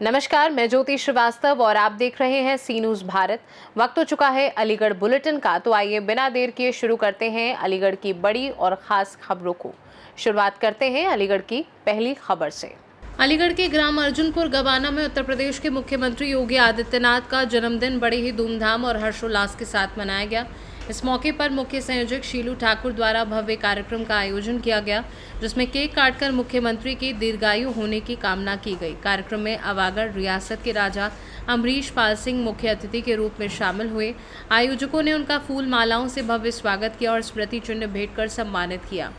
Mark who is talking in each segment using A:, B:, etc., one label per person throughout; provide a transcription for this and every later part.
A: नमस्कार, मैं ज्योति श्रीवास्तव और आप देख रहे हैं सी न्यूज़ भारत। वक्त हो चुका है अलीगढ़ बुलेटिन का, तो आइए बिना देर किए शुरू करते हैं अलीगढ़ की बड़ी और खास खबरों को। शुरुआत करते हैं अलीगढ़ की पहली खबर से। अलीगढ़ के ग्राम अर्जुनपुर गवाना में उत्तर प्रदेश के मुख्यमंत्री योगी आदित्यनाथ का जन्मदिन बड़े ही धूमधाम और हर्षोल्लास के साथ मनाया गया। इस मौके पर मुख्य संयोजक शीलू ठाकुर द्वारा भव्य कार्यक्रम का आयोजन किया गया, जिसमें केक काटकर मुख्यमंत्री की दीर्घायु होने की कामना की गई। कार्यक्रम में अवागढ़ रियासत के राजा अमरीश पाल सिंह मुख्य अतिथि के रूप में शामिल हुए। आयोजकों ने उनका फूल मालाओं से भव्य स्वागत किया और स्मृति चिन्ह भेंट कर सम्मानित किया।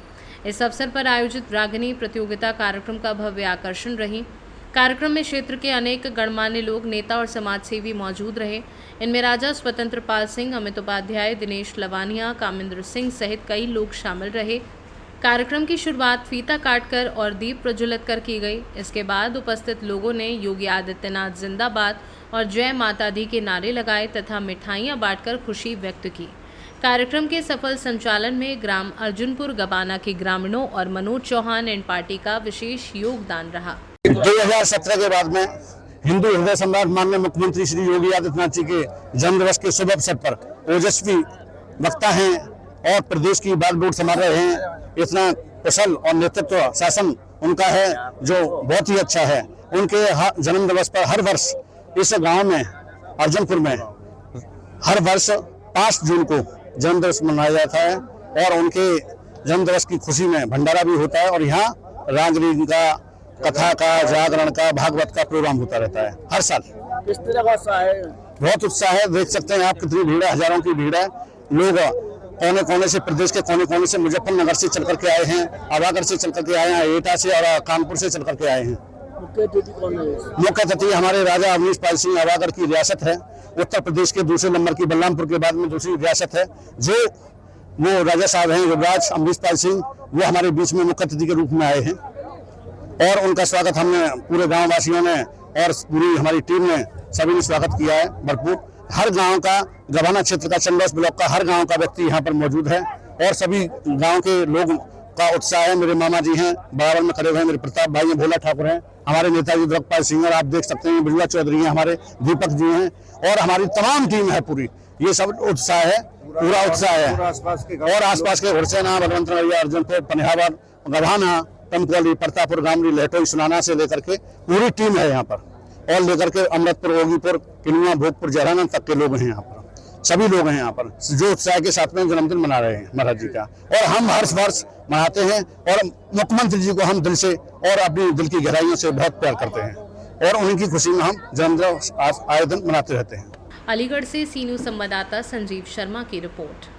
A: इस अवसर पर आयोजित रागिनी प्रतियोगिता कार्यक्रम का भव्य आकर्षण रही। कार्यक्रम में क्षेत्र के अनेक गणमान्य लोग, नेता और समाजसेवी मौजूद रहे। इनमें राजा स्वतंत्र पाल सिंह, अमित उपाध्याय, दिनेश लवानिया, कामेंद्र सिंह सहित कई लोग शामिल रहे। कार्यक्रम की शुरुआत फीता काटकर और दीप प्रज्वलित कर की गई। इसके बाद उपस्थित लोगों ने योगी आदित्यनाथ जिंदाबाद और जय माता दी के नारे लगाए तथा मिठाइयां बांटकर खुशी व्यक्त की। कार्यक्रम के सफल संचालन में ग्राम अर्जुनपुर गवाना के ग्रामीणों और मनोज चौहान एंड पार्टी का विशेष योगदान रहा।
B: 2017 के बाद में हिंदू हृदय सम्राट माननीय मुख्यमंत्री श्री योगी आदित्यनाथ जी के जन्मदिवस के शुभ अवसर पर ओजस्वी वक्ता हैं और प्रदेश की बात बूट संभाल रहे हैं। इतना कुशल और नेतृत्व शासन उनका है जो बहुत ही अच्छा है। उनके जन्मदिवस पर हर वर्ष इस गांव में अर्जुनपुर में हर वर्ष 5 जून को जन्मदिवस मनाया जाता है और उनके जन्मदिवस की खुशी में भंडारा भी होता है और यहाँ रागरीन का, कथा का, जागरण का, भागवत का प्रोग्राम होता रहता है हर साल।
C: किस तरह का उत्साह है?
B: बहुत उत्साह है। देख सकते हैं आप कितनी भीड़ है, हजारों की भीड़ है। लोग कोने कोने से, प्रदेश के कोने कोने से, मुजफ्फरनगर से चल करके आए हैं, अवागढ़ से चल करके आए हैं, एटा से और कानपुर से चल करके आए हैं।
C: मुख्य अतिथि कौन है?
B: मुख्य अतिथि हमारे राजा अमरीश पाल सिंह। अवागढ़ की रियासत है, उत्तर प्रदेश के दूसरे नंबर की बलरामपुर के बाद में दूसरी रियासत है। जो वो राजा साहब हैं युवराज अमरीश पाल सिंह, वो हमारे बीच में मुख्य अतिथि के रूप में आए हैं और उनका स्वागत हमने पूरे गांव वासियों ने और पूरी हमारी टीम ने सभी ने स्वागत किया है भरपूर। हर गांव का, गवाना क्षेत्र का, चंदौस ब्लॉक का हर गांव का व्यक्ति यहाँ पर मौजूद है और सभी गांव के लोगों का उत्साह है। मेरे मामा जी हैं, बराबर में खड़े हुए हैं, मेरे प्रताप भाई हैं, भोला ठाकुर हैं, हमारे नेताजी द्रकपाल सिंह, आप देख सकते हैं बिरला चौधरी हैं, हमारे दीपक जी हैं और हमारी तमाम टीम है पूरी। ये सब उत्साह है, पूरा उत्साह है। और आसपास के हुरसेना, बलवंत नगरिया, अर्जुनपुर, पनिहावर, गवाना, तमकोली, प्रतापपुर, गामरी, लहटोई, सुनाना से लेकर के पूरी टीम है यहाँ पर और लेकर के अमृतपुर, ओगीपुर, किनुआ, भोगपुर, जयराना तक के लोग हैं यहाँ पर। सभी लोग हैं यहाँ पर जो उत्साह के साथ में जन्मदिन मना रहे हैं महाराज जी का और हम हर वर्ष मनाते हैं और मुख्यमंत्री जी को हम दिल से और अपनी दिल की गहराइयों से बहुत प्यार करते हैं और उनकी खुशी में हम जन्मदिन आयोजन मनाते रहते हैं।
A: अलीगढ़ से सी न्यूज़ संवाददाता संजीव शर्मा की रिपोर्ट।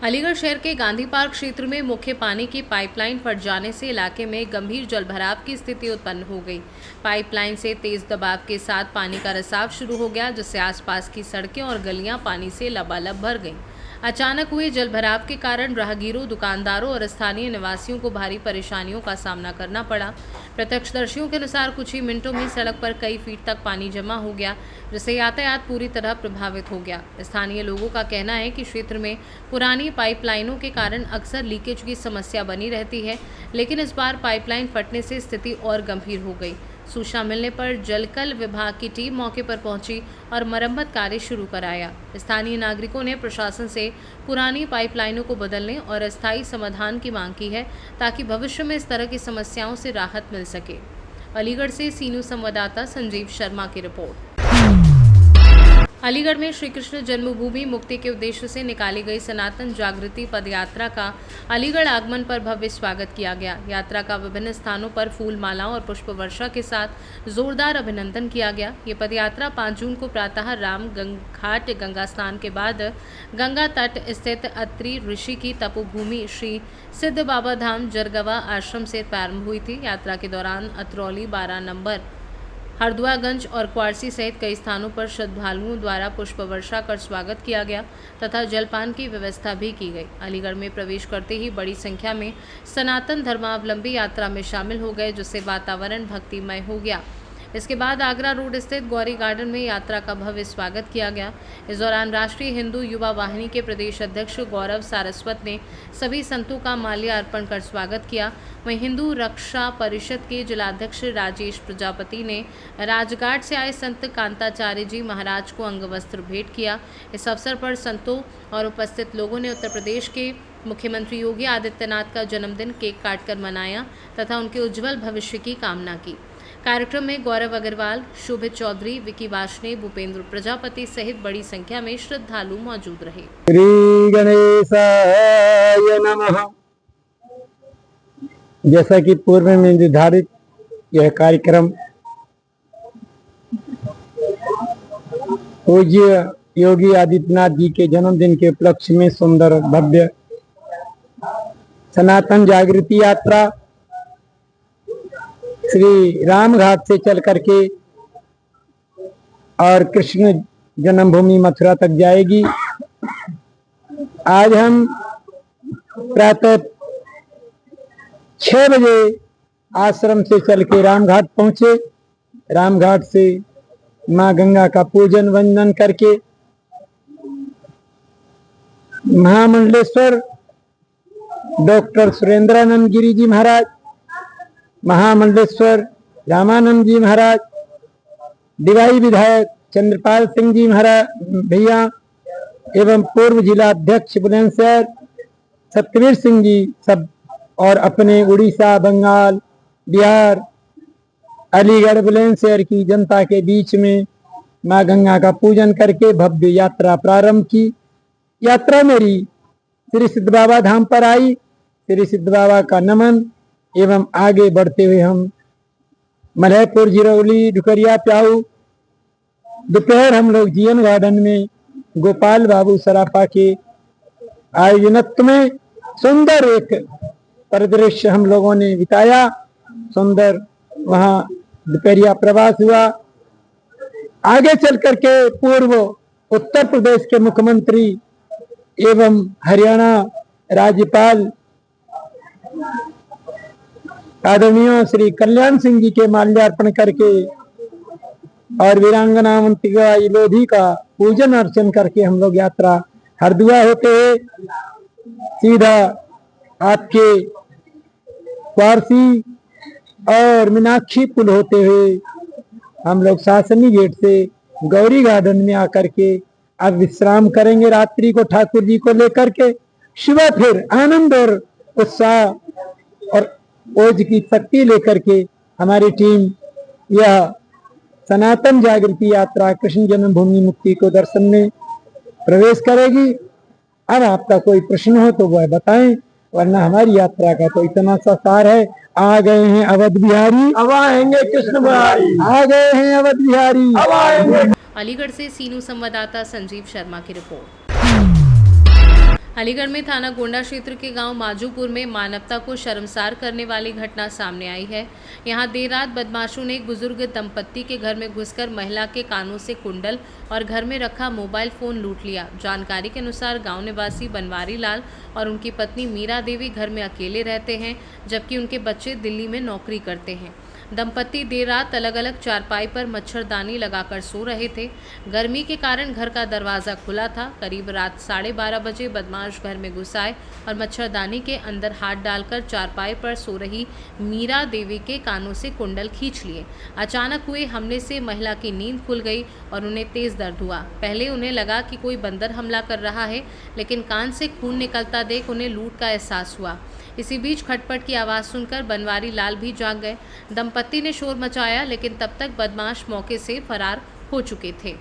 A: अलीगढ़ शहर के गांधी पार्क क्षेत्र में मुख्य पानी की पाइपलाइन फट जाने से इलाके में गंभीर जलभराव की स्थिति उत्पन्न हो गई। पाइपलाइन से तेज दबाव के साथ पानी का रिसाव शुरू हो गया, जिससे आसपास की सड़कें और गलियां पानी से लबालब भर गईं। अचानक हुए जलभराव के कारण राहगीरों, दुकानदारों और स्थानीय निवासियों को भारी परेशानियों का सामना करना पड़ा। प्रत्यक्षदर्शियों के अनुसार कुछ ही मिनटों में सड़क पर कई फीट तक पानी जमा हो गया, जिससे यातायात पूरी तरह प्रभावित हो गया। स्थानीय लोगों का कहना है कि क्षेत्र में पुरानी पाइपलाइनों के कारण अक्सर लीकेज की समस्या बनी रहती है, लेकिन इस बार पाइपलाइन फटने से स्थिति और गंभीर हो गई। सूचना मिलने पर जलकल विभाग की टीम मौके पर पहुंची और मरम्मत कार्य शुरू कराया। स्थानीय नागरिकों ने प्रशासन से पुरानी पाइपलाइनों को बदलने और अस्थायी समाधान की मांग की है, ताकि भविष्य में इस तरह की समस्याओं से राहत मिल सके। अलीगढ़ से सी न्यूज़ संवाददाता संजीव शर्मा की रिपोर्ट। अलीगढ़ में श्री कृष्ण जन्मभूमि मुक्ति के उद्देश्य से निकाली गई सनातन जागृति पदयात्रा का अलीगढ़ आगमन पर भव्य स्वागत किया गया। यात्रा का विभिन्न स्थानों पर फूल मालाओं और पुष्प वर्षा के साथ जोरदार अभिनंदन किया गया। ये पदयात्रा 5 जून को प्रातः राम घाट गंगा स्नान के बाद गंगा तट स्थित अत्रि ऋषि की तपोभूमि श्री सिद्ध बाबा धाम जरगवा आश्रम से प्रारंभ हुई थी। यात्रा के दौरान अतरौली 12 नंबर, हरदुआगंज और क्वारसी सहित कई स्थानों पर श्रद्धालुओं द्वारा पुष्प वर्षा कर स्वागत किया गया तथा जलपान की व्यवस्था भी की गई। अलीगढ़ में प्रवेश करते ही बड़ी संख्या में सनातन धर्मावलंबी यात्रा में शामिल हो गए, जिससे वातावरण भक्तिमय हो गया। इसके बाद आगरा रोड स्थित गौरी गार्डन में यात्रा का भव्य स्वागत किया गया। इस दौरान राष्ट्रीय हिंदू युवा वाहिनी के प्रदेश अध्यक्ष गौरव सारस्वत ने सभी संतों का माल्यार्पण कर स्वागत किया। वहीं हिंदू रक्षा परिषद के जिलाध्यक्ष राजेश प्रजापति ने राजघाट से आए संत कांताचार्य जी महाराज को अंगवस्त्र भेंट किया। इस अवसर पर संतों और उपस्थित लोगों ने उत्तर प्रदेश के मुख्यमंत्री योगी आदित्यनाथ का जन्मदिन केक काटकर मनाया तथा उनके उज्जवल भविष्य की कामना की। कार्यक्रम में गौरव अग्रवाल, शोभित चौधरी, विकी वार्ष्णेय, भूपेंद्र प्रजापति सहित बड़ी संख्या में श्रद्धालु मौजूद रहे।
D: श्री गणेशाय नमः। जैसा कि पूर्व में निर्धारित यह कार्यक्रम पूज्य योगी आदित्यनाथ जी के जन्मदिन के उपलक्ष्य में सुंदर भव्य सनातन जागृति यात्रा श्री रामघाट से चल करके और कृष्ण जन्मभूमि मथुरा तक जाएगी। आज हम प्रातः 6 बजे आश्रम से चल के रामघाट पहुंचे। रामघाट से मां गंगा का पूजन वंदन करके महामंडलेश्वर डॉक्टर सुरेंद्रानंद गिरी जी महाराज, महामंडलेश्वर रामानंद जी महाराज, डिवाई विधायक चंद्रपाल सिंह जी महाराज भैया एवं पूर्व जिला अध्यक्ष बुलंदशहर सत्यवीर सिंह जी सब और अपने उड़ीसा, बंगाल, बिहार, अलीगढ़, बुलंदशहर की जनता के बीच में मां गंगा का पूजन करके भव्य यात्रा प्रारंभ की। यात्रा मेरी श्री सिद्ध बाबा धाम पर आई। श्री सिद्ध बाबा का नमन एवं आगे बढ़ते हुए हम मलयपुर, जिरौली, डुकरिया, प्याऊ, दोपहर हम लोग जीएन गार्डन में गोपाल बाबू सराफा के आयोजनत्व में सुंदर एक परिदृश्य हम लोगों ने बिताया। सुंदर वहाँ दोपहरिया प्रवास हुआ। आगे चल करके पूर्व उत्तर प्रदेश के मुख्यमंत्री एवं हरियाणा राज्यपाल आदरणीय श्री कल्याण सिंह जी के माल्यार्पण करके और वीरांगना अवंतिका लोधी का पूजन अर्चन करके हम लोग यात्रा हरिद्वार होते हुए सीधा आपके वारसी और मीनाक्षी पुल होते हुए हम लोग शासनी गेट से गौरी गार्डन में आकर के अब विश्राम करेंगे रात्रि को ठाकुर जी को लेकर के। सुबह फिर आनंद और उत्साह और ओज की शक्ति लेकर के हमारी टीम यह सनातन जागृति यात्रा कृष्ण जन्मभूमि मुक्ति को दर्शन में प्रवेश करेगी। अब आपका कोई प्रश्न हो तो वह बताएं, वरना हमारी यात्रा का तो इतना सा सार है। आ गए हैं अवध बिहारी, अब आएंगे कृष्ण बिहारी। आ गए हैं अवध बिहारी, अब आएंगे।
A: अलीगढ़ से सीनू संवाददाता संजीव शर्मा की रिपोर्ट। अलीगढ़ में थाना गोंडा क्षेत्र के गांव माजूपुर में मानवता को शर्मसार करने वाली घटना सामने आई है। यहां देर रात बदमाशों ने एक बुजुर्ग दंपत्ति के घर में घुसकर महिला के कानों से कुंडल और घर में रखा मोबाइल फोन लूट लिया। जानकारी के अनुसार गांव निवासी बनवारी लाल और उनकी पत्नी मीरा देवी घर में अकेले रहते हैं, जबकि उनके बच्चे दिल्ली में नौकरी करते हैं। दंपत्ति देर रात अलग अलग चारपाई पर मच्छरदानी लगाकर सो रहे थे। गर्मी के कारण घर का दरवाज़ा खुला था। करीब रात 12:30 बजे बदमाश घर में घुस आए और मच्छरदानी के अंदर हाथ डालकर चारपाई पर सो रही मीरा देवी के कानों से कुंडल खींच लिए। अचानक हुए हमले से महिला की नींद खुल गई और उन्हें तेज़ दर्द हुआ। पहले उन्हें लगा कि कोई बंदर हमला कर रहा है, लेकिन कान से खून निकलता देख उन्हें लूट का एहसास हुआ। इसी बीच खटपट की आवाज़ सुनकर बनवारी लाल भी जाग गए। दंपत्ति ने शोर मचाया, लेकिन तब तक बदमाश मौके से फरार हो चुके थे।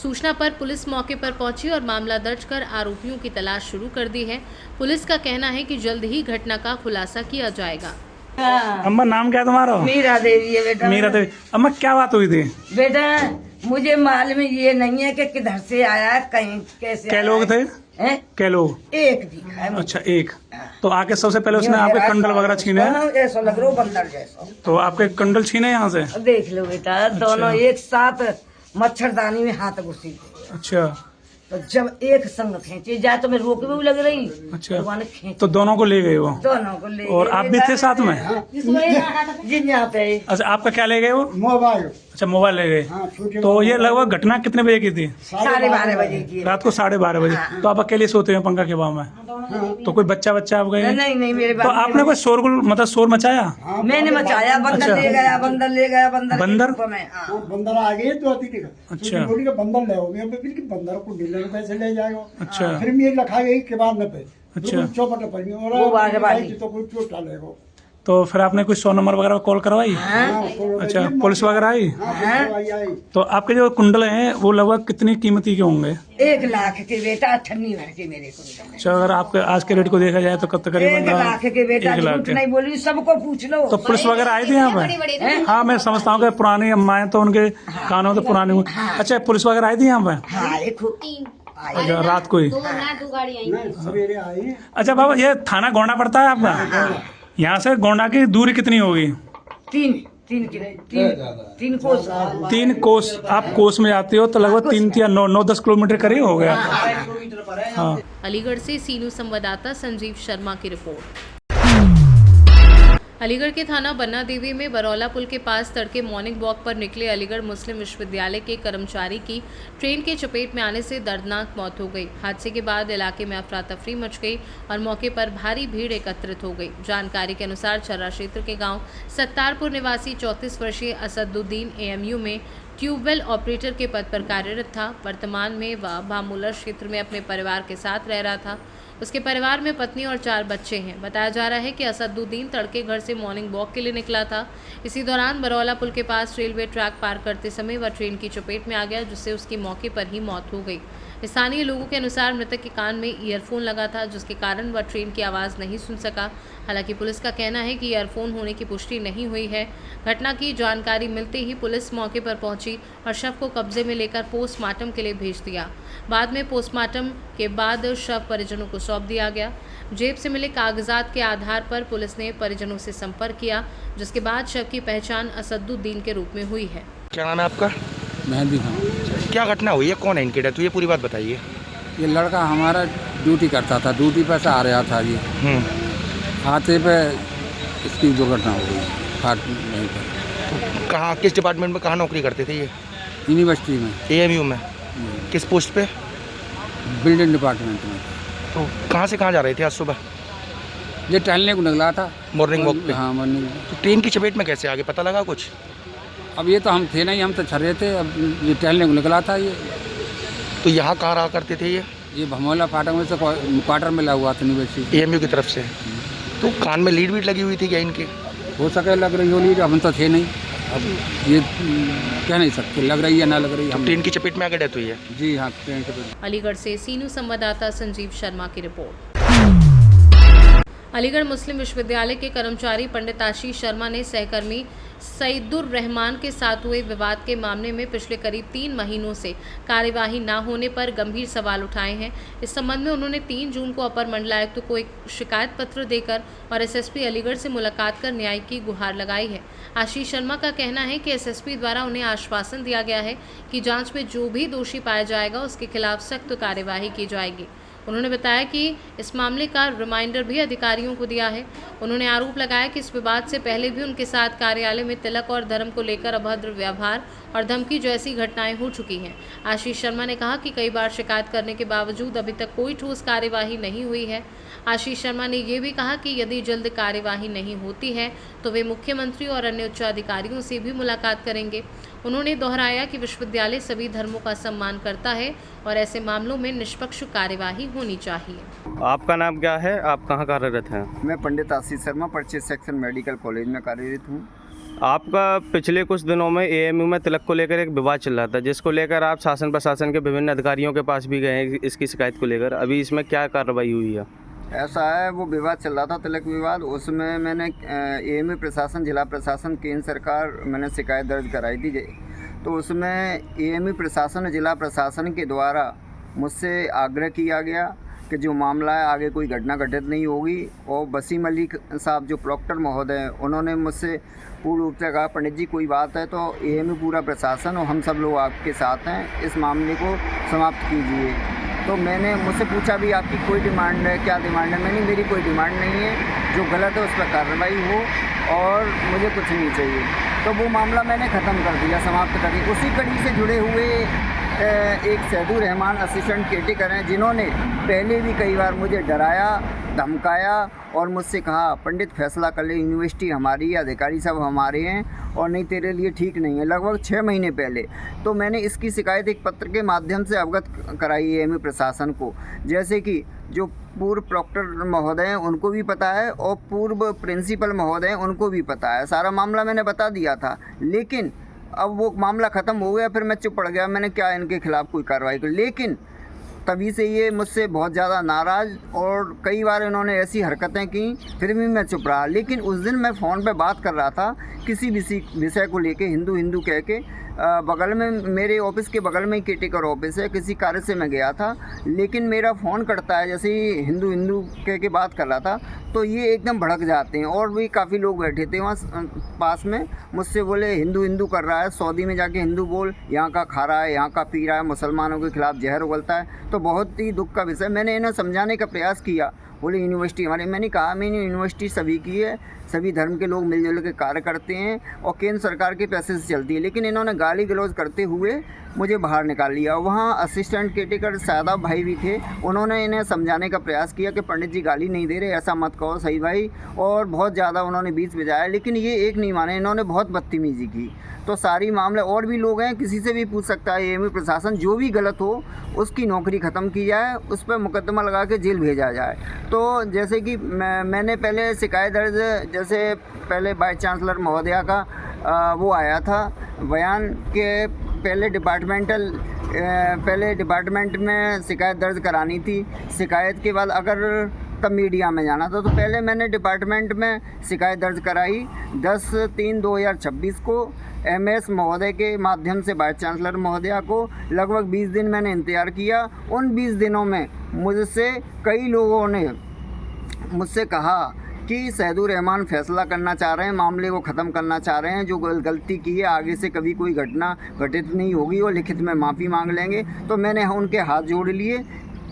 A: सूचना पर पुलिस मौके पर पहुंची और मामला दर्ज कर आरोपियों की तलाश शुरू कर दी है। पुलिस का कहना है कि जल्द ही घटना का खुलासा किया जाएगा।
E: अम्मा नाम क्या तुम्हारा?
F: मीरा देवी है बेटा।
E: मीरा देवी। अम्मा क्या बात हुई थी?
F: बेटा मुझे मालूम ये नहीं है कि किधर से आया, कहीं कैसे
E: क्या लोग थे? क्या लोग?
F: एक दिखा है।
E: अच्छा, एक। तो आके सबसे पहले उसने आपके कंडल वगैरह छीने?
F: ऐसा लग रहा है बंदर जैसा।
E: तो आपके कंडल छीने यहाँ से?
F: देख लो बेटा, दोनों एक साथ मच्छरदानी में हाथ घुसी।
E: अच्छा,
F: तो जब एक संग खींचे जाए तो मैं रोक भी लग रही।
E: अच्छा।
F: भगवान ने खींच
E: तो दोनों को ले गए वो?
F: दोनों को ले
E: और आप भी थे साथ में?
F: जी यहाँ पे।
E: अच्छा, आपका क्या ले गए वो?
D: मोबाइल।
E: अच्छा, मोबाइल ले गए। तो ये लगभग घटना कितने बजे की थी?
F: 12:30 बजे की।
E: रात को 12:30 बजे। तो आप अकेले सोते हैं पंखा के हवा में? तो कोई बच्चा आप गए?
F: नहीं नहीं, मेरे
E: तो आपने कोई शोर मचाया?
F: मैंने मचाया। बंदर ले गया, बंदर ले गया,
E: बंदर?
D: बंदर आ गए तो
E: अच्छा।
D: बोली का बंदर ले हो गया, बंदर को डीलर पैसे ले जाएगा।
E: अच्छा।
D: फिर मैं रखा गई के बाद पे।
E: अच्छा।
D: चौपट पर
F: वो बार-बार
D: तो कोई चोट डालेगा।
E: तो फिर आपने कोई 100 नंबर वगैरह कॉल करवाई? अच्छा, पुलिस वगैरह आई? तो आपके जो कुंडल हैं वो लगभग कितनी कीमती के होंगे?
F: 1 लाख के बेटा, 98 भर के मेरे कुंडल।
E: अच्छा, अगर आपके आज के रेट को देखा जाए तो कब तकरीबन
F: 1 लाख के बेटा,
E: 1 लाख
F: झूठ
E: के।
F: नहीं बोली, सबको पूछ लो।
E: तो पुलिस वगैरह आई थी यहाँ पे? हाँ, मैं समझता हूँ कि पुरानी अम्माएं तो उनके कानों तो पुरानी हुई। अच्छा, पुलिस वगैरह आई थी यहाँ पे?
F: हाँ,
E: अच्छा, रात को ही?
D: सवेरे आई।
E: अच्छा बाबा, ये थाना गोंडा पड़ता है आपका? यहाँ से गोंडा की दूरी कितनी होगी?
F: 3 कोस।
E: 3 कोस। आप कोस में जाते हो तो लगभग 3 या 9-10 किलोमीटर करीब हो गया। हाँ।
A: अलीगढ़ से सीनू संवाददाता संजीव शर्मा की रिपोर्ट। अलीगढ़ के थाना बन्ना देवी में बरौला पुल के पास तड़के मॉर्निंग वॉक पर निकले अलीगढ़ मुस्लिम विश्वविद्यालय के कर्मचारी की ट्रेन के चपेट में आने से दर्दनाक मौत हो गई। हादसे के बाद इलाके में अफरा तफरी मच गई और मौके पर भारी भीड़ एकत्रित हो गई। जानकारी के अनुसार छर्रा क्षेत्र के गांव सत्तारपुर निवासी 34 वर्षीय असदुद्दीन एएमयू में ट्यूबवेल ऑपरेटर के पद पर कार्यरत था। वर्तमान में वह भामूलर क्षेत्र में अपने परिवार के साथ रह रहा था। उसके परिवार में पत्नी और 4 बच्चे हैं। बताया जा रहा है कि असदुद्दीन तड़के घर से मॉर्निंग वॉक के लिए निकला था। इसी दौरान बरौला पुल के पास रेलवे ट्रैक पार करते समय वह ट्रेन की चपेट में आ गया, जिससे उसकी मौके पर ही मौत हो गई। स्थानीय लोगों के अनुसार मृतक के कान में ईयरफोन लगा था, जिसके कारण वह ट्रेन की आवाज़ नहीं सुन सका। हालांकि पुलिस का कहना है कि ईयरफोन होने की पुष्टि नहीं हुई है। घटना की जानकारी मिलते ही पुलिस मौके पर पहुंची और शव को कब्जे में लेकर पोस्टमार्टम के लिए भेज दिया। बाद में पोस्टमार्टम के बाद शव परिजनों को सौंप दिया गया। जेब से मिले कागजात के आधार पर पुलिस ने परिजनों से संपर्क किया, जिसके बाद शव की पहचान असदुद्दीन के रूप में हुई है।
G: क्या नाम है आपका?
H: मेहंदी खान।
G: क्या घटना हुई है, कौन है इनकी डेथ हुई है, पूरी बात बताइए।
H: ये लड़का हमारा ड्यूटी करता था, ड्यूटी पर से आ रहा था जी। आते पे इसकी दुर्घटना हो गई हार्ट नहीं पर।
G: कहाँ, किस डिपार्टमेंट में, कहाँ नौकरी करते थे ये?
H: यूनिवर्सिटी में।
G: एएमयू में? किस पोस्ट पे?
H: बिल्डिंग डिपार्टमेंट में।
G: तो कहाँ से कहाँ जा रहे थे आज सुबह?
H: ये टहलने को निकला था
G: मॉर्निंग वॉक पे?
H: हाँ, मॉर्निंग।
G: तो ट्रेन की चपेट में कैसे आगे, पता लगा कुछ?
H: अब ये तो हम थे नहीं, हम तो छर्रे थे। अब ये टहलने को निकला था ये।
G: तो यहाँ कहाँ रहा करते थे ये?
H: ये भमोला फाटक में से क्वार्टर में लगा हुआ था यूनिवर्सिटी।
G: एएमयू की तरफ से। तो कान में लीड वीड लगी हुई थी क्या इनके?
H: हो सके लग रही हो लीड, हम तो थे नहीं, अब ये कह नहीं सकते लग रही है ना लग रही है। हम
G: ट्रेन की चपेट में आगे डेथ हुई है?
H: जी हाँ, ट्रेन के।
A: अलीगढ़ से सीनू संवाददाता संजीव शर्मा की रिपोर्ट। अलीगढ़ मुस्लिम विश्वविद्यालय के कर्मचारी पंडित आशीष शर्मा ने सहकर्मी सईदुर रहमान के साथ हुए विवाद के मामले में पिछले करीब 3 महीनों से कार्यवाही न होने पर गंभीर सवाल उठाए हैं। इस संबंध में उन्होंने 3 जून को अपर मंडलायुक्त को एक शिकायत पत्र देकर और एसएसपी अलीगढ़ से मुलाकात कर न्याय की गुहार लगाई है। आशीष शर्मा का कहना है कि एसएसपी द्वारा उन्हें आश्वासन दिया गया है कि जांच में जो भी दोषी पाया जाएगा उसके खिलाफ सख्त कार्यवाही की जाएगी। उन्होंने बताया कि इस मामले का रिमाइंडर भी अधिकारियों को दिया है। उन्होंने आरोप लगाया कि इस विवाद से पहले भी उनके साथ कार्यालय में तिलक और धर्म को लेकर अभद्र व्यवहार और धमकी जैसी घटनाएं हो चुकी हैं। आशीष शर्मा ने कहा कि कई बार शिकायत करने के बावजूद अभी तक कोई ठोस कार्यवाही नहीं हुई है। आशीष शर्मा ने ये भी कहा कि यदि जल्द कार्यवाही नहीं होती है तो वे मुख्यमंत्री और अन्य उच्च अधिकारियों से भी मुलाकात करेंगे। उन्होंने दोहराया कि विश्वविद्यालय सभी धर्मों का सम्मान करता है और ऐसे मामलों में निष्पक्ष कार्यवाही होनी चाहिए।
I: आपका नाम क्या है, आप कहाँ कार्यरत हैं?
J: मैं Pandit Ashish Sharma, purchase section medical college में कार्यरत हूँ।
I: आपका पिछले कुछ दिनों में एएमयू में तिलक को लेकर एक विवाद चल रहा था, जिसको लेकर आप शासन प्रशासन के विभिन्न अधिकारियों के पास भी गए हैं इसकी शिकायत को लेकर। अभी इसमें क्या कार्रवाई हुई है?
J: ऐसा है, वो विवाद चल रहा था तिलक विवाद, उसमें मैंने एएमयू प्रशासन, जिला प्रशासन, केंद्र सरकार, मैंने शिकायत दर्ज कराई थी। तो उसमें एएमयू प्रशासन, जिला प्रशासन के द्वारा मुझसे आग्रह किया गया कि जो मामला है आगे कोई घटना घटित नहीं होगी। और वसीम अली साहब जो प्रॉक्टर महोदय हैं, उन्होंने मुझसे पूर्ण रूप से कहा, पंडित जी कोई बात है तो एएमयू पूरा प्रशासन और हम सब लोग आपके साथ हैं, इस मामले को समाप्त कीजिए। तो मैंने मुझसे पूछा भी आपकी कोई डिमांड है, क्या डिमांड है? मैंने मेरी कोई डिमांड नहीं है, जो गलत है उस पर कार्रवाई हो और मुझे कुछ नहीं चाहिए। तो वो मामला मैंने ख़त्म कर दिया, समाप्त कर दिया। उसी कड़ी से जुड़े हुए एक सैदुर रहमान असिस्टेंट केयरटेकर हैं, जिन्होंने पहले भी कई बार मुझे डराया, धमकाया और मुझसे कहा पंडित फैसला कर ले, यूनिवर्सिटी हमारी है, अधिकारी सब हमारे हैं और नहीं तेरे लिए ठीक नहीं है, लगभग 6 महीने पहले। तो मैंने इसकी शिकायत एक पत्र के माध्यम से अवगत कराई एएमयू प्रशासन को, जैसे कि जो पूर्व प्रॉक्टर महोदय हैं उनको भी पता है और पूर्व प्रिंसिपल महोदय हैं उनको भी पता है। सारा मामला मैंने बता दिया था, लेकिन अब वो मामला ख़त्म हो गया, फिर मैं चुप पड़ गया, मैंने क्या इनके खिलाफ़ कोई कार्रवाई की। लेकिन तभी से ये मुझसे बहुत ज़्यादा नाराज़ और कई बार इन्होंने ऐसी हरकतें की, फिर भी मैं चुप रहा। लेकिन उस दिन मैं फ़ोन पे बात कर रहा था किसी विषय को लेके, हिंदू हिंदू कह के, बगल में मेरे ऑफिस के बगल में ही केयरटेकर ऑफिस है, किसी कार्य से मैं गया था, लेकिन मेरा फ़ोन कटता है जैसे ही हिंदू हिंदू कह के बात कर रहा था, तो ये एकदम भड़क जाते हैं। और भी काफ़ी लोग बैठे थे वहाँ पास में, मुझसे बोले हिंदू हिंदू कर रहा है, सऊदी में जाके हिंदू बोल, यहाँ का खा रहा है, यहाँ का पी रहा है, मुसलमानों के खिलाफ़ जहर उगलता है। तो बहुत ही दुख का विषय। मैंने इन्हें समझाने का प्रयास किया, बोले यूनिवर्सिटी हमारी। मैंने कहा मैंने यूनिवर्सिटी सभी की है, सभी धर्म के लोग मिलजुल के कार्य करते हैं और केंद्र सरकार के पैसे से चलती है। लेकिन इन्होंने गाली गलौज करते हुए मुझे बाहर निकाल लिया। वहाँ असिस्टेंट केयरटेकर शादाब भाई भी थे, उन्होंने इन्हें समझाने का प्रयास किया कि पंडित जी गाली नहीं दे रहे, ऐसा मत कहो सही भाई, और बहुत ज़्यादा उन्होंने बीच बजाया, लेकिन ये एक नहीं माने, इन्होंने बहुत बदतमीजी की। तो सारी मामले और भी लोग हैं, किसी से भी पूछ सकता है एएमयू प्रशासन, जो भी गलत हो उसकी नौकरी ख़त्म की जाए, उस पर मुकदमा लगा के जेल भेजा जाए। तो जैसे कि मैंने पहले शिकायत दर्ज, जैसे पहले वाइस चांसलर महोदया का वो आया था बयान के पहले डिपार्टमेंट में शिकायत दर्ज करानी थी। शिकायत के बाद अगर तब मीडिया में जाना था, तो पहले मैंने डिपार्टमेंट में शिकायत दर्ज कराई 10/3/2026 को एमएस महोदय के माध्यम से वाइस चांसलर महोदया को। लगभग 20 दिन मैंने इंतज़ार किया। उन 20 दिनों में मुझसे कई लोगों ने मुझसे कहा कि सैदुर रहमान फैसला करना चाह रहे हैं, मामले को ख़त्म करना चाह रहे हैं, जो गलती की है आगे से कभी कोई घटना घटित नहीं होगी और लिखित में माफ़ी मांग लेंगे। तो मैंने उनके हाथ जोड़ लिए,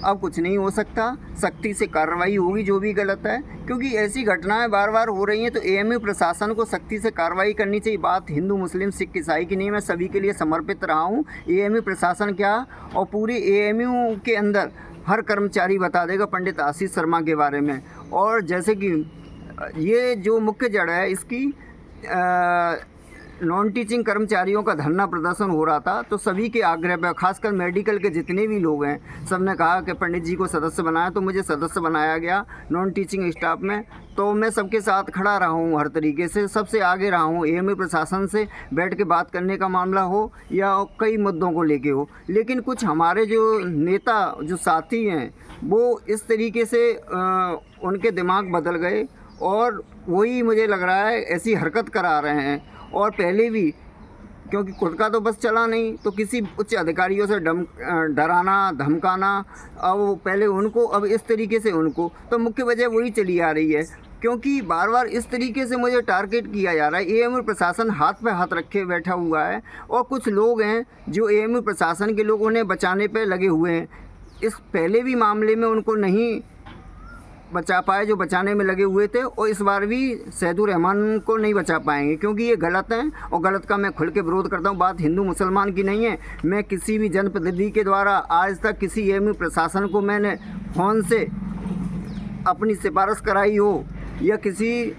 J: अब कुछ नहीं हो सकता, सख्ती से कार्रवाई होगी जो भी गलत है, क्योंकि ऐसी घटनाएं बार बार हो रही हैं। तो एएमयू प्रशासन को सख्ती से कार्रवाई करनी चाहिए। बात हिंदू मुस्लिम सिख ईसाई की नहीं, मैं सभी के लिए समर्पित रहा हूँ। एएमयू प्रशासन क्या और पूरे एएमयू के अंदर हर कर्मचारी बता देगा पंडित आशीष शर्मा के बारे में। और जैसे कि ये जो मुख्य जड़ है इसकी, नॉन टीचिंग कर्मचारियों का धरना प्रदर्शन हो रहा था, तो सभी के आग्रह पर, खासकर मेडिकल के जितने भी लोग हैं, सब ने कहा कि पंडित जी को सदस्य बनाया, तो मुझे सदस्य बनाया गया नॉन टीचिंग स्टाफ में। तो मैं सबके साथ खड़ा रहा हूँ, हर तरीके से सबसे आगे रहा हूँ। एएमयू प्रशासन से बैठ के बात करने का मामला हो या कई मुद्दों को लेके हो। लेकिन कुछ हमारे जो नेता, जो साथी हैं, वो इस तरीके से उनके दिमाग बदल गए और वही मुझे लग रहा है ऐसी हरकत करा रहे हैं। और पहले भी, क्योंकि खुद का तो बस चला नहीं, तो किसी उच्च अधिकारियों से डराना धमकाना, अब पहले उनको, अब इस तरीके से उनको, तो मुख्य वजह वही चली आ रही है, क्योंकि बार बार इस तरीके से मुझे टारगेट किया जा रहा है। एएमयू प्रशासन हाथ पे हाथ रखे बैठा हुआ है और कुछ लोग हैं जो एएमयू प्रशासन के लोग उन्हें बचाने पे लगे हुए हैं। इस पहले भी मामले में उनको नहीं बचा पाए जो बचाने में लगे हुए थे, और इस बार भी सैदुर रहमान को नहीं बचा पाएंगे, क्योंकि ये गलत है और गलत का मैं खुल के विरोध करता हूँ। बात हिंदू मुसलमान की नहीं है। मैं किसी भी जनप्रतिनिधि के द्वारा आज तक किसी एएमयू प्रशासन को मैंने फ़ोन से अपनी सिफारिश कराई हो या किसी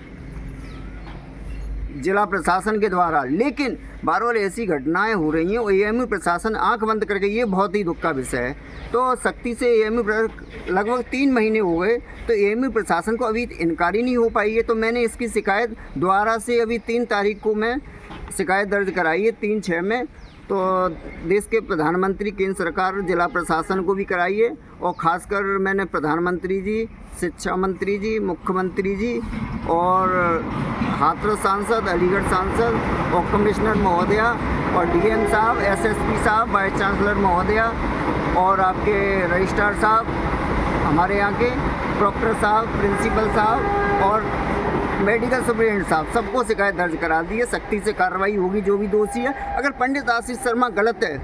J: जिला प्रशासन के द्वारा, लेकिन बार बार ऐसी घटनाएं हो रही हैं और एएमयू प्रशासन आंख बंद करके, ये बहुत ही दुख का विषय है। तो सख्ती से एएमयू लगभग 3 महीने हो गए, तो एएमयू प्रशासन को अभी इनकारी नहीं हो पाई है। तो मैंने इसकी शिकायत दोबारा से अभी 3 तारीख को मैं शिकायत दर्ज कराई है, 3/6 में। तो देश के प्रधानमंत्री, केंद्र सरकार, जिला प्रशासन को भी कराई है, और ख़ासकर मैंने प्रधानमंत्री जी, शिक्षा मंत्री जी, मुख्यमंत्री जी और हाथरस सांसद, अलीगढ़ सांसद और कमिश्नर महोदया और डीएम साहब, एसएसपी साहब, वाइस चांसलर महोदया और आपके रजिस्ट्रार साहब, हमारे यहाँ के प्रॉक्टर साहब, प्रिंसिपल साहब और मेडिकल सुपरिटेंडेंट साहब, सबको शिकायत दर्ज करा दी है। सख्ती से कार्रवाई होगी जो भी दोषी है। अगर पंडित आशीष शर्मा गलत है,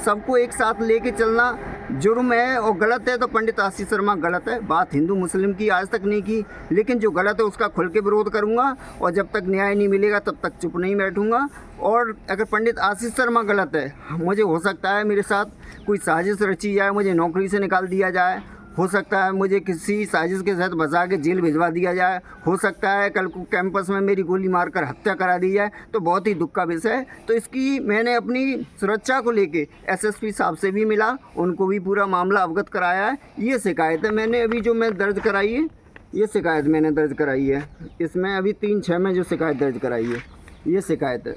J: सबको एक साथ लेके चलना जुर्म है और गलत है तो पंडित आशीष शर्मा गलत है। बात हिंदू मुस्लिम की आज तक नहीं की, लेकिन जो गलत है उसका खुल के विरोध करूंगा और जब तक न्याय नहीं मिलेगा तब तक चुप नहीं बैठूंगा। और अगर पंडित आशीष शर्मा गलत है, मुझे हो सकता है मेरे साथ कोई साजिश रची जाए, मुझे नौकरी से निकाल दिया जाए, हो सकता है मुझे किसी साजिश के तहत बचा के जेल भिजवा दिया जाए, हो सकता है कल को कैंपस में मेरी गोली मारकर हत्या करा दी जाए, तो बहुत ही दुख का विषय है। तो इसकी मैंने अपनी सुरक्षा को लेके एसएसपी साहब से भी मिला, उनको भी पूरा मामला अवगत कराया है। ये शिकायत है मैंने अभी जो मैं दर्ज कराई है, ये शिकायत मैंने दर्ज कराई है। इसमें अभी 3/6 में जो शिकायत दर्ज कराई है, ये शिकायत है।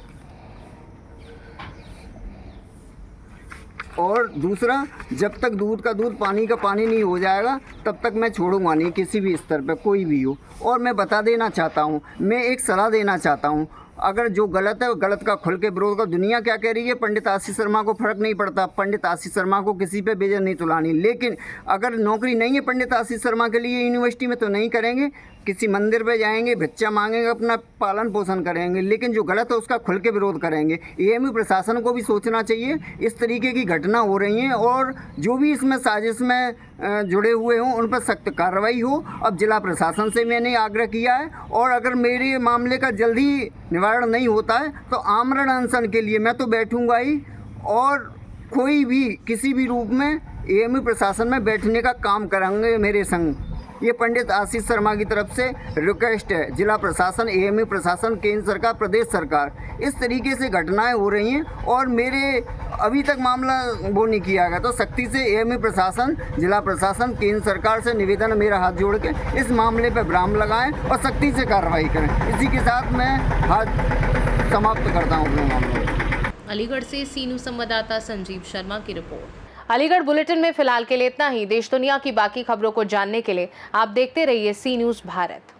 J: और दूसरा, जब तक दूध का दूध पानी का पानी नहीं हो जाएगा तब तक मैं छोड़ूंगा नहीं, किसी भी स्तर पर कोई भी हो। और मैं बता देना चाहता हूँ, मैं एक सलाह देना चाहता हूँ, अगर जो गलत है वो गलत का खुल के विरोध का। दुनिया क्या कह रही है, पंडित आशीष शर्मा को फर्क नहीं पड़ता, पंडित आशीष शर्मा को किसी पे बेइज्जती नहीं तुलानी। लेकिन अगर नौकरी नहीं है पंडित आशीष शर्मा के लिए यूनिवर्सिटी में तो नहीं करेंगे, किसी मंदिर पे जाएंगे, भिक्षा मांगेंगे, अपना पालन पोषण करेंगे, लेकिन जो गलत है उसका खुल के विरोध करेंगे। एएमयू प्रशासन को भी सोचना चाहिए। इस तरीके की घटना हो रही हैं और जो भी इसमें साजिश में जुड़े हुए हों उन पर सख्त कार्रवाई हो। अब जिला प्रशासन से मैंने आग्रह किया है और अगर मेरे मामले का जल्दी निवारण नहीं होता है तो आमरण अनशन के लिए मैं तो बैठूंगा ही, और कोई भी किसी भी रूप में एएमयू प्रशासन में बैठने का काम करेंगे मेरे संग। ये पंडित आशीष शर्मा की तरफ से रिक्वेस्ट है, जिला प्रशासन, एएमयू प्रशासन, केंद्र सरकार, प्रदेश सरकार, इस तरीके से घटनाएं हो रही हैं और मेरे अभी तक मामला वो नहीं किया गया। तो सख्ती से एएमयू प्रशासन, जिला प्रशासन, केंद्र सरकार से निवेदन है मेरा हाथ जोड़ के, इस मामले पर विराम लगाएं और सख्ती से कार्रवाई करें। इसी के साथ मैं हाथ समाप्त करता हूँ अपने मामले में।
A: अलीगढ़ से सी न्यूज़ संवाददाता संजीव शर्मा की रिपोर्ट। अलीगढ़ बुलेटिन में फिलहाल के लिए इतना ही। देश दुनिया की बाकी खबरों को जानने के लिए आप देखते रहिए सी न्यूज़ भारत।